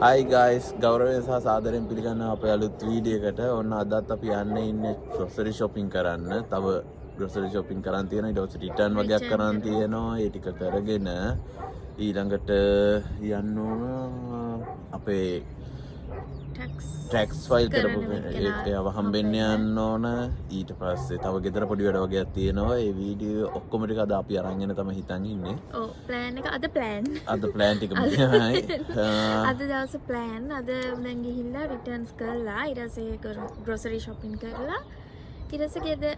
Hi guys, ගෞරවයෙන් සහ සාදරයෙන් පිළිගන්නවා අපේ අලුත් වීඩියෝ එකට. ඔන්න අදත් අපි යන්නේ ඉන්නේ grocery shopping කරන්න. තව grocery shopping කරන් තියෙනවා. ඊට පස්සේ return වගේක් කරන් තියෙනවා. ඒ ටික කරගෙන ඊළඟට යන්න ඕන අපේ tax file කරපු ඒව හම්බෙන්න යන්න ඕන. ඊට පස්සේ තව ගෙදර පොඩි වැඩ වගේක් තියෙනවා. ඒ වීඩියෝ ඔක්කොම ටික අද අපි අරන් එන්න තමයි හිතන් ඉන්නේ. ඔව් plan එක අද plan ටික මෙහෙමයි. අද දවසේ plan අද දැන් ගිහිල්ලා returns කරලා ඊට පස්සේ grocery shopping කරලා ඊට පස්සේ ගෙදර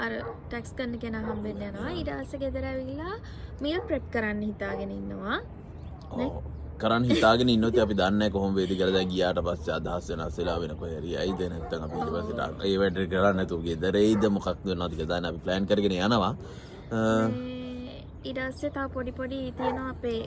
අර tax කරන්න කෙනා හම්බෙන්න යනවා. ඊට පස්සේ ගෙදර ඇවිල්ලා meal prep කරන්න හිතාගෙන ඉන්නවා. කරන් හිතාගෙන ඉන්නොත් අපි දන්නේ නැහැ කොහොම වේද කියලා. දැන් ගියාට පස්සේ අදහස් වෙනස් වෙලා වෙන කොහේ හරි ඇයිද නැත්නම් අපි ඊට පස්සේ ඒ වැඩ කරන්නේ නැතුව ගෙදර එයිද මොකක්ද වෙනවද කියලා දැන් අපි plan කරගෙන යනවා. ඊට පස්සේ තව පොඩි තියෙනවා අපේ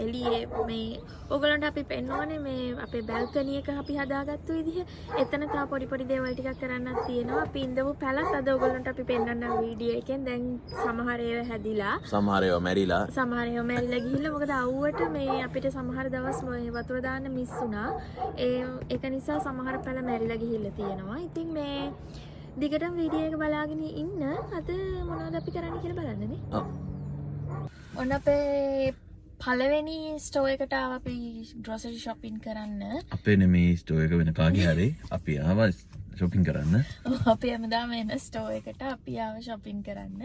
එළියේ මේ ඕගොල්ලන්ට අපි පෙන්නවනේ මේ අපේ balcony එක අපි හදාගත්තු විදිහ. එතන තව පොඩි දේවල් ටිකක් කරන්නත් තියෙනවා. අපි ඉඳපු පැලත් අද ඕගොල්ලන්ට අපි පෙන්නන්න වීඩියෝ එකෙන්. දැන් සමහර ඒවා හැදිලා සමහර ඒවා මැරිලා ගිහිල්ලා මොකද අවුවට මේ අපිට සමහර දවස් වතුර දාන්න මිස් වුණා. ඒක නිසා සමහර පැල මැරිලා ගිහිල්ලා තියෙනවා. ඉතින් මේ දිගටම වීඩියෝ එක බලාගෙන ඉන්න. අද මොනවද අපි කරන්න කියලා බලන්නනේ. ඔන්න අපේ පළවෙනි ස්ටෝර් එකට ආවා අපි grocery shopping කරන්න. අපේ නෙමේ ස්ටෝර් එක වෙන කාගේ හරි අපි ආවා shopping කරන්න. අපි හැමදාම එන ස්ටෝර් එකට අපි ආවා shopping කරන්න.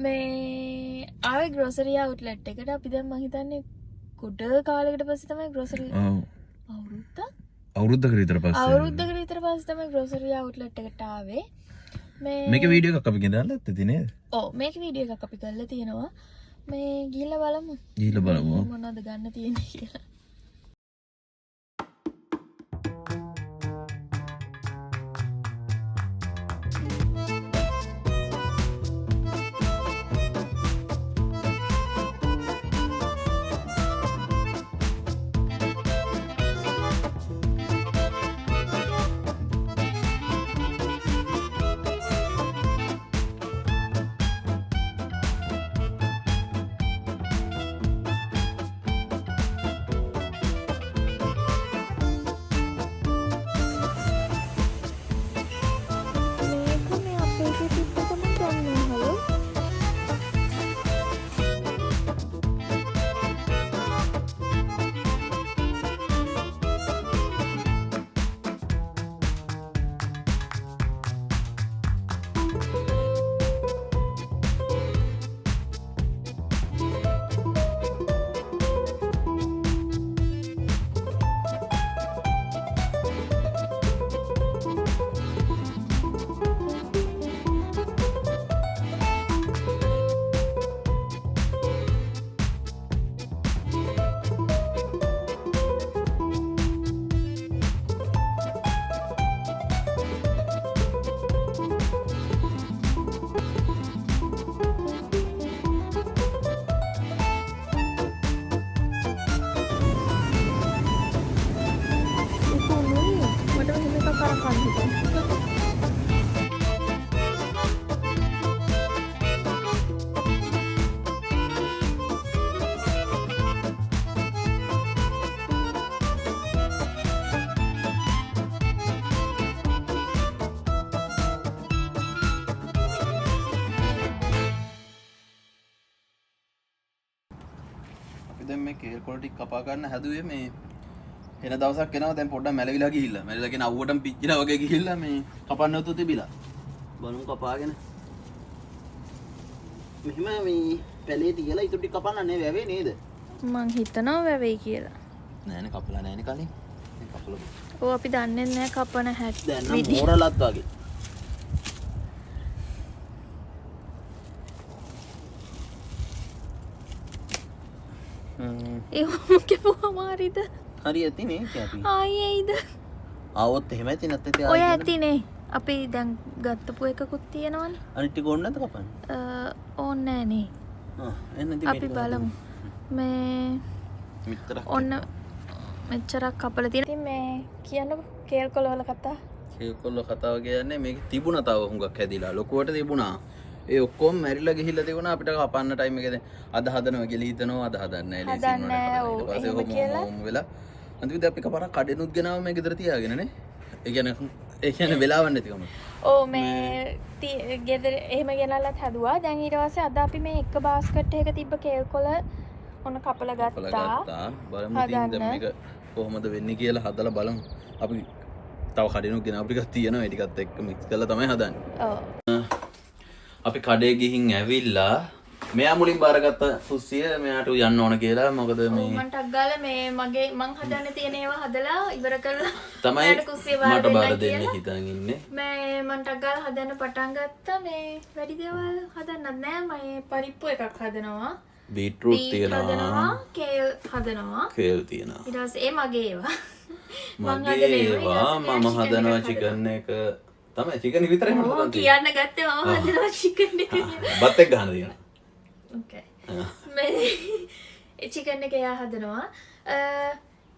මේ ආවේ grocery outlet එකට. අපි දැන් මං හිතන්නේ කුඩ කාලයකට පස්සේ තමයි grocery අවුරුද්දකට විතර පස්සේ තමයි grocery outlet එකට ආවේ. මේක වීඩියෝ එකක් අපි ගෙනල්ලා නැත්තේ නේද? ඔව් මේක වීඩියෝ එකක් අපි කරලා තියෙනවා. මේ ගිහිල්ලා බලමු මොනවද ගන්න තියෙන්නේ කියලා. දැන් මේ කේල් කොළ ටික කපා ගන්න හැදුවේ මේ එන දවසක් එනවා දැන් පොඩ්ඩක් මැලවිලා ගිහිල්ලා මැලවිලා කියන අවුවටම පිච්චිලා වගේ ගිහිල්ලා මේ කපන්න නැතුව තිබිලා බලමු කපාගෙන මෙහෙම මේ පැලේ තියලා ඊට ටික කපන්න නේ වැවේ නේද මං හිතනවා වැවෙයි කියලා නෑනේ කපලා නෑනේ කලින් දැන් කපලා ඔව් අපි දන්නේ නැහැ කපන හැටි දැන් නම් මෝරලත් වගේ හරිද හරි ඇති නේ කැපි ආයේයිද ආවොත් එහෙම ඇති නැත්නම් ඔය ඇතිනේ අපි දැන් ගත්තපු එකකුත් තියෙනවනේ අනිත් ටික ඕනේ නැද්ද කපන්න ඕනේ නෑනේ එන්න අපි බලමු මේ ඔන්න මෙච්චරක් කපලා තියෙන. ඉතින් මේ කියන්නකො කේල් කොළ වල කතා. කේල් කොළ කතාව කියන්නේ මේක තිබුණා තව හුඟක් හැදිලා. ලොකුවට තිබුණා. ඒ ඔක්කොම මැරිලා ගිහිල්ලා තිබුණා අපිට කපන්න ටයිම් එකේ අද හදනවා කියලා හිතනවා අද හදන්නේ නැහැ. හදන්නේ නැහැ. ඔව් එහෙම කියලා. වෙලා අන්තිමට අපි කපාරක් කඩේනුත් ගෙනාව මේ ගෙදර තියාගෙනනේ. ඒ කියන්නේ වෙලාවක් නැතිකම. ඕ මේ ගෙදර එහෙම ගෙනල්ලත් හැදුවා. දැන් ඊට පස්සේ අද අපි මේ එක බාස්කට් එකක තිබ්බ කේල් කොළ ඔන්න කපලා ගත්තා. බලමු ඉතින් දැන් මේක කොහොමද වෙන්නේ කියලා හදලා බලමු. අපි තව කඩේනුත් ගෙනාව ටිකක් තියෙනවා. ඒ ටිකත් එක්ක මික්ස් කරලා තමයි හදන්නේ. ඔව්. අපි කඩේ ගිහින් ඇවිල්ලා මෙයා මුලින් බාරගත්ත පුස්සිය මෙයාට යන්න ඕන කියලා. මොකද මේ මම ටක් ගාලා මේ මං හදන්න තියෙන ඒවා හදලා ඉවර කරලා තමයි එයාට කුස්සිය බාර මට බාර දෙන්නයි දෙන්න කියලා. හිතන් ඉන්නේ. මං ටක් ගාලා හදන්න පටන් ගත්තා. මේ වැඩි දේවල් හදන්නත් නෑ. මම පරිප්පු එකක් හදනවා. බීට්රූට් තියෙනවා. හදනවා. කේල් හදනවා. කේල් තියෙනවා. ඊට පස්සේ ඒ මගේ ඒවා. මගේ ඒවා මම හදනවා චිකන් එක තමයි චිකන් විතරයි මම හදන්නේ. කියන්න ගත්තේ මම හදනවා චිකන් එක. බත් එක්ක ගහන තියෙනවා. ඕකේ. මේ චිකන් එක එයා හදනවා.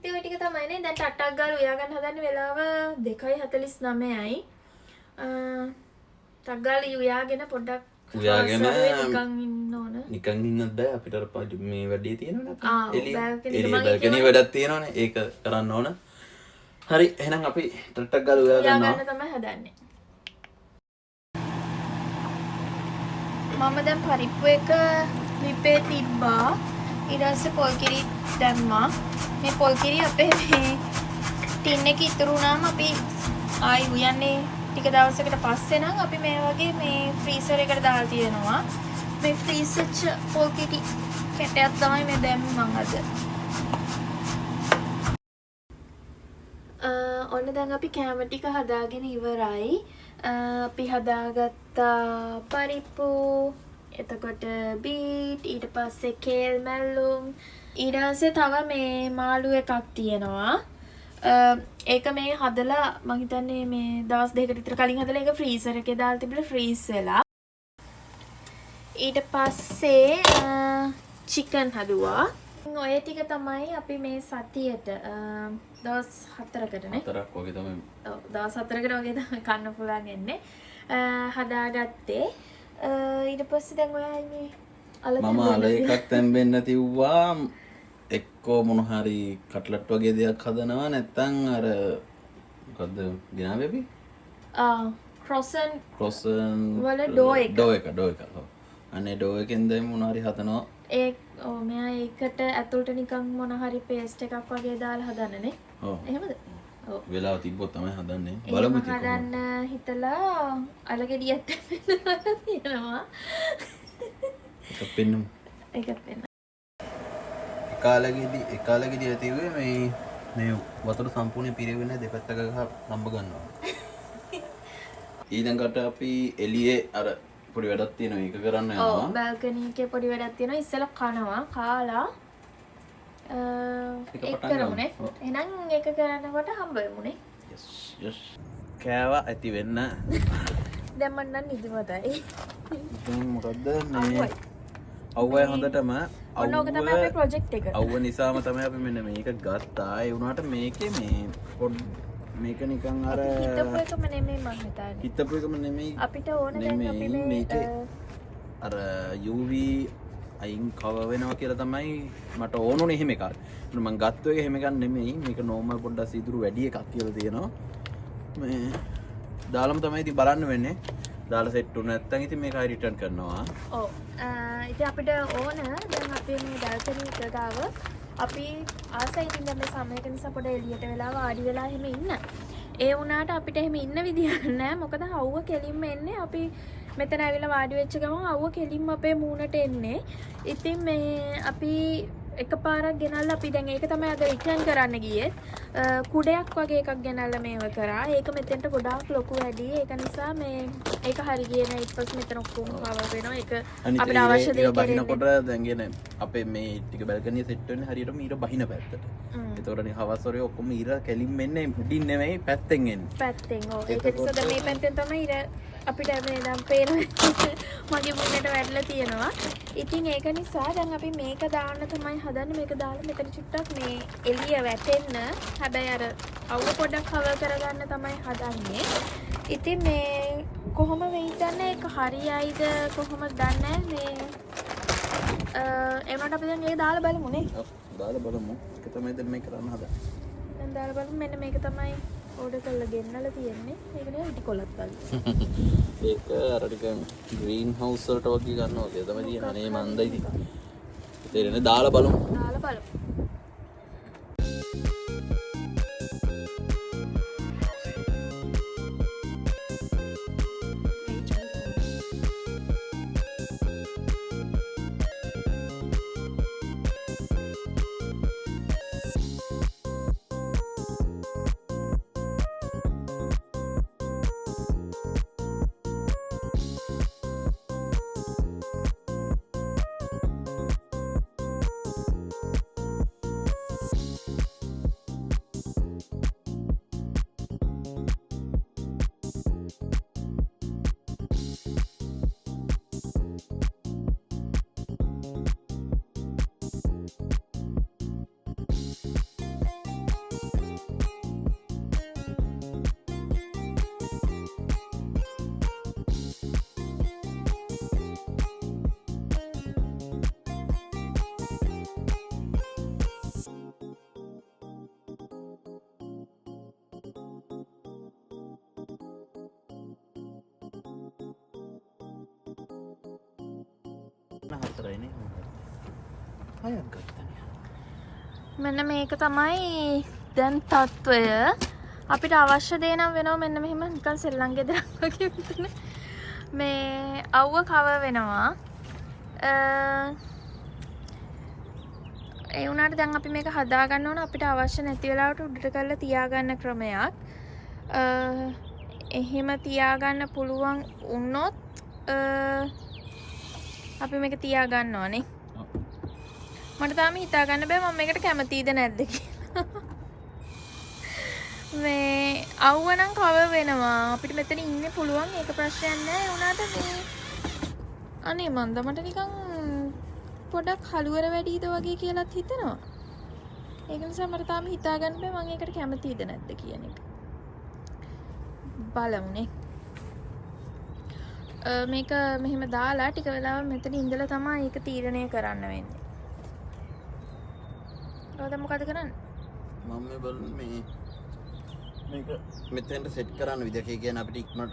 ඒ ටික තමයිනේ. දැන් ටට්ටක් ගාලා උයා ගන්න හදන්නේ වෙලාව 2:49යි. ටක් ගාලා උයාගෙන පොඩ්ඩක් උයාගෙන නිකන් ඉන්න ඕන. නිකන් ඉන්නත් බෑ අපිට අර මේ වැඩේ තියෙනවනේ අපිට. balcony එළිය බල්කනි වැඩක් තියෙනවනේ. ඒක කරන්න ඕන. හරි එහෙනම් අපි ටට්ටක් ගාලා උයා උයා ගන්නවා. ගන්න තමයි හදන්නේ. මම දැන් පරිප්පු එක ලිපේ තිබ්බා. ඊට පස්සේ පොල් කිරි දැම්මා. මේ පොල් කිරි අපේ මේ ටින් එකේ ඉතුරු වුණාම අපි ආයි උයන්නේ ටික දවසකට පස්සේ නම් අපි මේ වගේ මේ ෆ්‍රීසර් එකට දාලා තියෙනවා. මේ ෆ්‍රීස් වෙච්ච පොල් කිරි කැටයක් තමයි මේ දැම්මේ මං අද. ඔන්න දැන් අපි කෑම ටික හදාගෙන ඉවරයි. අපි හදාගත්තා පරිප්පු, එතකොට බීට්, ඊට පස්සේ කේල් මැල්ලුම්, ඊට පස්සේ තව මේ මාළු එකක් තියෙනවා. ඒක මේ හදලා මං හිතන්නේ මේ දවස් දෙකකට විතර කලින් හදලා ඒක ෆ්‍රීසර් එකේ දාලා තිබිලා ෆ්‍රීස් වෙලා. ඊට පස්සේ චිකන් හදුවා. ඔය ටික තමයි අපි මේ සතියට දවස් 4කටනේ. 4ක් වගේ තමයි. ඔව් දවස් 4කට වගේ තමයි කන්න පුළුවන් එන්නේ. හදාගත්තේ. ඊට පස්සේ දැන් ඔයා මේ මම අල එකක් තැම්බෙන්න තිව්වා. එක්කෝ මොන හරි කට්ලට් වගේ දෙයක් හදනවා නැත්නම් අර මොකද්ද ගෙනාවේ අපි? ක්‍රොසන් වල ඩෝ එක. ඩෝ එක. ඔව්. අනේ ඩෝ එකෙන් දැන් මොන හරි හදනවා. මෙයා ඒකට ඇතුළට නිකන් මොන හරි පේස්ට් එකක් වගේ දාලා හදන්නනේ. ඔව්. එහෙමද? ඔව්. වෙලාව තිබ්බොත් තමයි හදන්නේ. බලමු බලමු ඉතින්. හදන්න හිතලා අලගෙඩියක් තියෙනවා. එකක් පෙන්නමු. ඒකත් වෙන්න. එකාලගෙඩි ඇතිවේ මේ වතුර සම්පූර්ණයෙන් පිරෙවෙන්නේ දෙපැත්තක ගහ රම්බ ගන්නවා. ඊළඟට අපි එළියේ අර පොඩි වැඩක් තියෙනවා ඒක කරන්න යනවා. ඔව් බල්කනි එකේ පොඩි වැඩක් තියෙනවා. ඉස්සෙල්ලා කනවා කාලා ඒක කරමුනේ. එහෙනම් ඒක කරනකොට හම්බ වෙමුනේ. yes කෑවා ඇති වෙන්න. දැන් මම නම් නිදිමතයි. ඉතින් මොකද්ද මේ අවුවයි හොඳටම ඔන්න ඕක තමයි අපේ ප්‍රොජෙක්ට් එක. අවුව නිසාම තමයි අපි මෙන්න මේක ගත්තා. ඒ වුණාට මේකේ මේ මේක නිකන් අර හිතපු එකම නෙමෙයි මම හිතන්නේ. හිතපු එකම නෙමෙයි. අපිට ඕන දැන් අපි මේකේ අර UV අයින් කවර් වෙනවා කියලා තමයි මට ඕනුනේ එහෙම එකක්. මම ගත්ත එක එහෙම එකක් නෙමෙයි. මේක නෝමල් පොඩ්ඩක් සීදුරු වැඩි එකක් කියලා තියෙනවා. මේ දාලම තමයි ඉතින් බලන්න වෙන්නේ. දාලා සෙට් වුණ නැත්නම් ඉතින් මේක ආයි රිටර්න් කරනවා. ඔව්. ඉතින් අපිට ඕන දැන් අපේ මේ බල්කනි එක ගාව අපි ආසයි ඉතින් දැන් මේ සමයක නිසා පොඩ එළියට වෙලා වාඩි වෙලා එහෙම ඉන්න. ඒ වුණාට අපිට එහෙම ඉන්න විදියක් නැහැ. මොකද අවුව කෙලින්ම එන්නේ අපි මෙතන ඇවිල්ලා වාඩි වෙච්ච ගමන් අවුව කෙලින්ම අපේ මූණට එන්නේ. ඉතින් මේ අපි එකපාරක් ගෙනල්ලා අපි දැන් ඒක තමයි අද රිටර්න් කරන්න ගියේ. කුඩයක් වගේ එකක් ගෙනල්ලා මේව කරා. ඒක මෙතෙන්ට ගොඩාක් ලොකු වැඩි. ඒක නිසා මේ ඒක හරි ගියේ නෑ. ඊට පස්සේ මෙතන ඔක්කොම කවර් වෙනවා. ඒක අපිට අවශ්‍ය දේ බහිනකොට දැන් ගෙන අපේ මේ ටික බල්කනිය සෙට් වෙන්නේ හරියටම ඊට බහින පැත්තට. ඒතකොට නේ හවස් වරේ ඔක්කොම ඊර කෙලින්ම එන්නේ උඩින් නෙමෙයි පැත්තෙන් එන්නේ. පැත්තෙන්. ඔව්. ඒක නිසා දැන් මේ පැත්තෙන් තමයි ඊර අපිට මේ දැන් පේනවා මගේ මුන්නට වැටලා තියෙනවා. ඉතින් ඒක නිසා දැන් අපි මේක දාන්න තමයි හදන්නේ. මේක දාලා මෙතන චුට්ටක් මේ එළිය වැටෙන්න. හැබැයි අර අවුව පොඩ්ඩක් කවර් කරගන්න තමයි හදන්නේ. ඉතින් මේ කොහොම වෙයිද දන්නේ ඒක හරියයිද කොහොමද දන්නේ මේ එවනට අපි දැන් ඒක දාලා බලමුනේ. ඔව් දාලා බලමු. ඒක තමයි දැන් මේ කරන්න හදන්නේ. දැන් දාලා බලමු. මෙන්න මේක තමයි ඕඩර් කරලා ගෙන්නලා තියෙන්නේ. මේක නේ ඉටි කොලත් වගේ. ඒක අර ටික ග්‍රීන් හවුස් වලට වගේ ගන්නවා වගේ තමයි තියෙන්නේ. අනේ මන්දයි ඉතින්. තේරෙන්නේ දාලා බලමු. දාලා බලමු. හතරයිනේ. හයක් ගත්තා. මෙන්න මේක තමයි දැන් තත්ත්වය. අපිට අවශ්‍ය දේ නම් වෙනවා මෙන්න මෙහෙම නිකන් සෙල්ලම් ගෙදරක් වගේ විතර. මේ අවුව කවර් වෙනවා. ඒ වුණාට දැන් අපි මේක හදා ගන්න ඕන අපිට අවශ්‍ය නැති වෙලාවට උඩට කරලා තියාගන්න ක්‍රමයක්. එහෙම තියාගන්න පුළුවන් වුණොත් අපි මේක තියා ගන්න ඕනේ. මට තාම හිතා ගන්න බෑ මම මේකට කැමතිද නැද්ද කියලා. මේ අවුව නම් කවර් වෙනවා. අපිට මෙතන ඉන්න පුළුවන්. ඒක ප්‍රශ්නයක් නෑ. ඒ වුණාට මේ අනේ මන්ද මට නිකන් පොඩක් හලුවර වැඩිද වගේ කියලාත් හිතෙනවා. ඒක නිසා මට තාම හිතා ගන්න බෑ මම ඒකට කැමතිද නැද්ද කියන එක. බලමුනේ. මේක මෙහෙම දාලා ටික වෙලාවක් මෙතන ඉඳලා තමයි ඒක තීරණය කරන්න වෙන්නේ. ඔයාලා මොකද කරන්නේ? මම මේ බලන්නේ මේක මෙතෙන්ට සෙට් කරන්න විදිහ කියන්නේ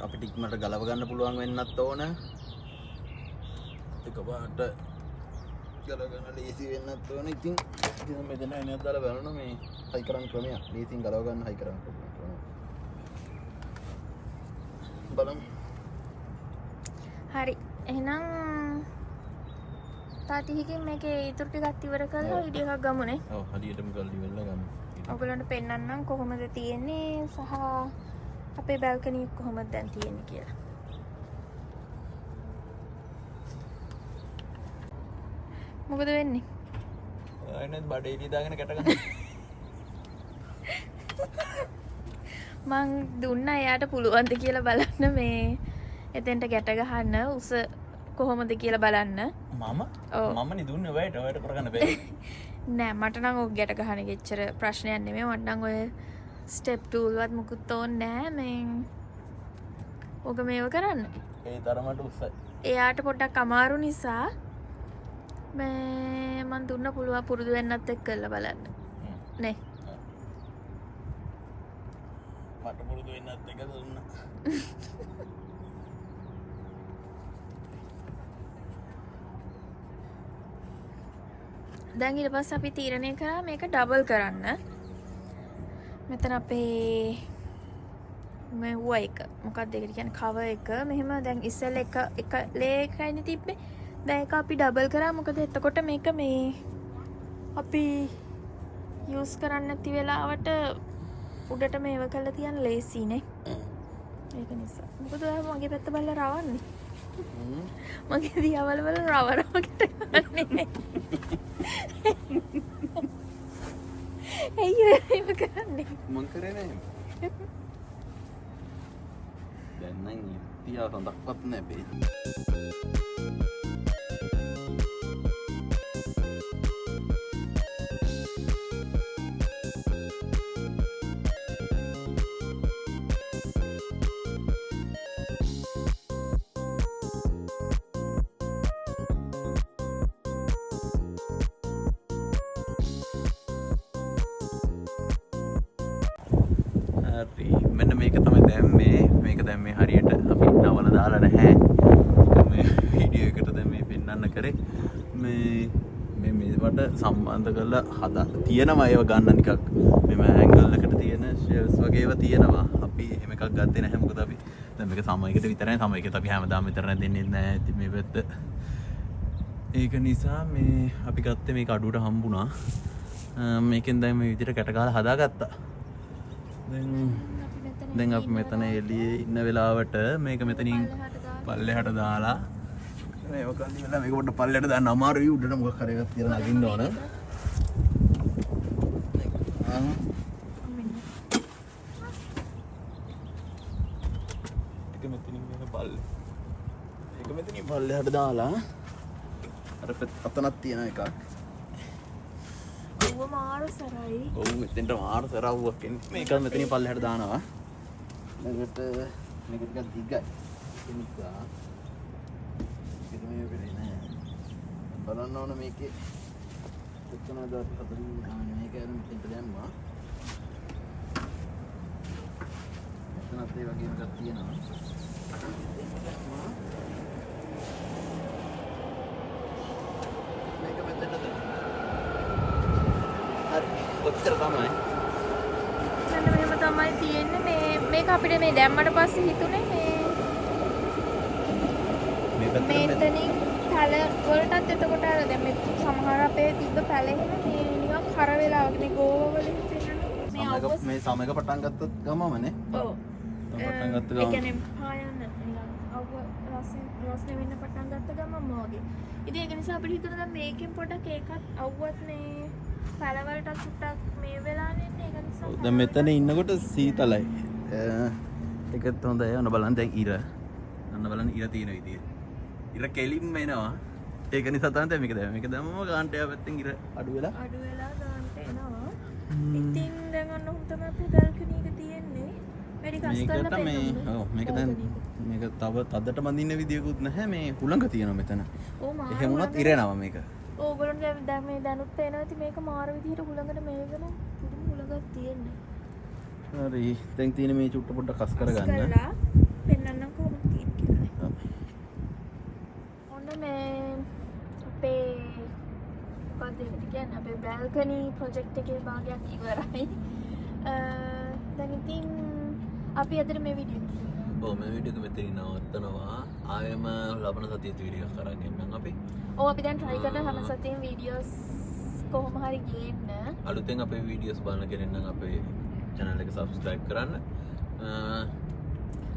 අපිට ඉක්මනට ගලව ගන්න පුළුවන් වෙන්නත් ඕන. ඒක වාට ගලව ගන්න ලේසි වෙන්නත් ඕන. ඉතින් මෙතන එනයක් දාලා බලනවා මේ හයි කරන් ක්‍රමයක්. ලේසියෙන් ගලව ගන්න හයි කරන් ක්‍රමයක්. බලමු. හරි. එහෙනම් තාටිහිකින් මේකේ ඉතුරු ටිකක් ඉවර කරලා වීඩියෝ එකක් ගමුනේ. ඔව් හරියටම කරලා ඉවරලා ගමු. ඔයගොල්ලන්ට පෙන්නන්නම් කොහොමද තියෙන්නේ සහ අපේ බල්කනි එක කොහොමද දැන් තියෙන්නේ කියලා. මොකද වෙන්නේ? එන්නේ බඩේ ඉලි දාගෙන කැට ගන්න. මං දුන්නා එයාට පුළුවන්ද කියලා බලන්න මේ එතෙන්ට ගැට ගහන්න උස කොහොමද කියලා බලන්න. මම ඔව්. මමනේ දුන්නේ ඔයාලට කරගන්න බැහැ. නෑ මට නම් ඔය ගැට ගහන එක එච්චර ප්‍රශ්නයක් නෙමෙයි. මට නම් ඔය ස්ටෙප් ටූල් වත් මුකුත් ඕනේ නෑ. මේ ඔක මේව කරන්න. ඒ තරමට උස්සයි. එයාට පොඩ්ඩක් අමාරු නිසා මේ මං දුන්න පුළුවන් පුරුදු වෙන්නත් එක්ක කරලා බලන්න. නේ. මට පුරුදු වෙන්නත් එක දුන්නා. දැන් ඊට පස්සේ අපි තීරණය කරා මේක ඩබල් කරන්න. මෙතන අපේ මේ එක මොකක්ද ඒකට කියන්නේ කවර් එක මෙහෙම දැන් ඉස්සෙල් එක ලේ එකයිනේ තිබ්බේ. දැන් ඒක අපි ඩබල් කරා. මොකද එතකොට මේක මේ අපි යූස් කරන්න නැති වෙලාවට උඩට මේව කරලා තියන්න ලේසියිනේ. ඒක නිසා. මොකද ඔයා මගේ පැත්ත බලලා රවන්නේ. මගේ දිහාවල වල රවරවකට ගන්නේ. ඇයි ඒක කරන්නේ? මං කරේ නෑ. දැන් නම් තියා හොඳක්වත් නෑ බේ. හරි මෙන්න මේක තමයි දැන් මේක දැන් මේ හරියට අපි නවල දාලා නැහැ මේ වීඩියෝ එකට දැන් මේ පෙන්වන්න කරේ මේ මේවට සම්බන්ධ කරලා හදලා තියෙනවා ඒව ගන්න නිකක් මෙම ඇන්ගල් එකට තියෙන ෂෙල්ස් වගේ ඒවා තියෙනවා අපි එහෙම එකක් ගත්තේ නැහැ මොකද අපි දැන් මේක සමයකට විතරයි සමයකට අපි හැමදාම විතර දෙන්නේ නැහැ ඉතින් මේ පැත්ත ඒක නිසා මේ අපි ගත්තේ මේක අඩුවට හම්බුණා මේකෙන් දැන් මේ විදිහට කැට ගහලා හදාගත්තා දැන් අපි මෙතන එළියේ ඉන්න වෙලාවට මේක මෙතනින් පල්ලෙහාට දාලා මේක කල්ලි වෙලා මේක පොඩ්ඩක් පල්ලෙහාට දාන්න අමාරුයි උඩට මොකක් හරි එකක් තියලා නගින්න ඕන ඒක මෙතනින් මේක මෙතනින් පල්ලෙහාට දාලා අර අතනක් තියෙන එකක් ඌව මාරු සරයි. ඔව් මෙතෙන්ට මාරු සරවුවක් එන්නේ මේක මෙතනින් පල්ලෙහාට දානවා මේකට මේක ටිකක් දිගයි ඒ නිසා මේක මේ වෙන්නේ නැහැ බලන්න ඕන මේකේ කොච්චරද අපි හදන්නේ මේක මෙතෙන්ට දැම්මා මෙතනත් ඒ වගේම එකක් තියෙනවා මේක මෙතෙන්ට හරි කොච්චර තමයි මෙන්න මෙහෙම තමයි තියෙන්නේ මේක අපිට මේ දැම්මට පස්සේ හිතුනේ මෙතනින් පැල වලටත් එතකොට අර දැන් මේ සමහර අපේ තිබ්බ පැල එහෙම මේ නිකන් කර වෙලා වගේ මේ ගෝව වලින් පෙන්නන්නේ මේ අවස් මේ සමයක පටන් ගත්තත් ගමමනේ ඔව් පටන් ගත්ත ඒ ගමන් කියන්නේ පායන්න නිකන් අවු රස්නේ වෙන්න පටන් ගත්ත ගමන් වගේ ඉතින් ඒක නිසා අපිට හිතුණා දැන් මේකෙන් පොඩක් ඒකත් අවුවත් මේ පැල වලට සුට්ටක් මේ වෙලානේ ඒක නිසා දැන් මෙතන ඉන්නකොට සීතලයි ඒකත් හොඳයි ඔන්න බලන්න දැන් ඉර අන්න බලන්න ඉර තියෙන විදිය ඉර කෙලින්ම එනවා ඒක නිසා තමයි දැන් මේක දැම්මම ගාන්ටය පැත්තෙන් ඉර අඩු වෙලා ගානට එනවා ඉතින් දැන් අන්න උන් තමයි අපේ බල්කනි එක තියෙන්නේ වැඩි කස් කරලා මේකට මේ ඔව් මේක දැන් මේක තව තදට බඳින්න විදියකුත් නැහැ මේ හුළඟ තියෙනවා මෙතන ඕ මාර එහෙම වුණත් ඉරෙනවා මේක ඕගොල්ලෝ දැන් මේ දැනුත් පේනවා ඉතින් මේක මාර විදිහට හුළඟට මේ වෙන පුදුම හුළඟක් තියෙන්නේ හරි දැන් තියෙන මේ චුට්ට පොඩ්ඩක් කස් කරගන්න කරලා පෙන්නන්නම් කොහොමද තියෙන්නේ කියලා ඔන්න මේ අපේ මොකක්ද ඒකට කියන්නේ අපේ බල්කනි ප්‍රොජෙක්ට් එකේ භාගයක් ඉවරයි දැන් ඉතින් අපි අද මේ වීඩියෝ මේ වීඩියෝ එක මෙතනින් නවත්තනවා ආයෙම ලබන සතියේ වීඩියෝ එකක් අරන් එන්නම් අපි ඔව් අපි දැන් try කරලා හැම සතියෙම වීඩියෝස් කොහොම හරි ගේන්න අලුතෙන් අපේ වීඩියෝස් බලන කෙනෙක් නම් අපේ channel එක subscribe කරන්න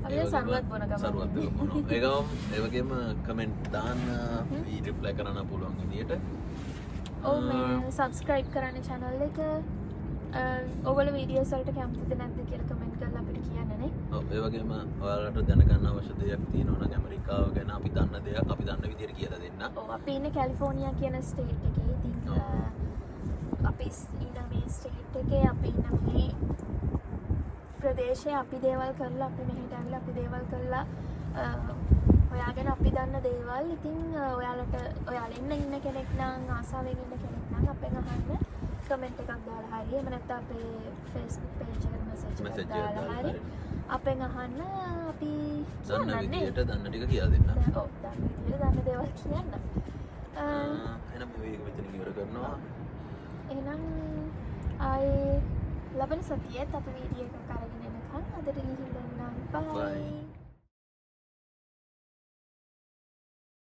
අපි සරුවත් බොන ගමන් සරුවත් බොනවා ඒකම ඒ වගේම කමෙන්ට් දාන්න අපි රිප්ලයි කරන්න පුළුවන් විදියට ඔව් මේ subscribe කරන්න channel එක ඔයගොල්ලෝ වීඩියෝස් වලට කැමතිද නැද්ද කියලා කමෙන්ට් කරලා අපිට කියන්න නේ ඔව් ඒ වගේම ඔයාලට දැනගන්න අවශ්‍ය දෙයක් තියෙනවා නම් ඇමරිකාව ගැන අපි දන්න දෙයක් අපි දන්න විදියට කියලා දෙන්න ඔව් අපි ඉන්නේ කැලිෆෝනියා කියන ස්ටේට් එකේ ඉතින් අපි ඉන්න මේ ස්ටේට් එකේ අපි ඉන්න මේ ප්‍රදේශයේ අපි දේවල් කරලා අපි මෙහෙට ඇවිල්ලා අපි දේවල් කරලා ඔයාගෙන අපි දන්න දේවල් ඉතින් ඔයාලා ඉන්න කෙනෙක් නම් ආසාවෙන් ඉන්න කෙනෙක් නම් අපෙන් අහන්න කමෙන්ට් එකක් දාලා හරි එහෙම නැත්නම් අපේ Facebook page එකට message එකක් දාලා හරි අපෙන් අහන්න අපි දන්න විදියට දන්න ටික කියලා දෙන්න ඔව් දන්න විදියට දන්න දේවල් කියන්න එහෙනම් මේ වීඩියෝ මෙතනින් ඉවර කරනවා එහෙනම් ආයේ ලබන සතියේත් අපි වීඩියෝ එකක් අරගෙන එනකන් අදට ගිහින් ඉන්නම් බයි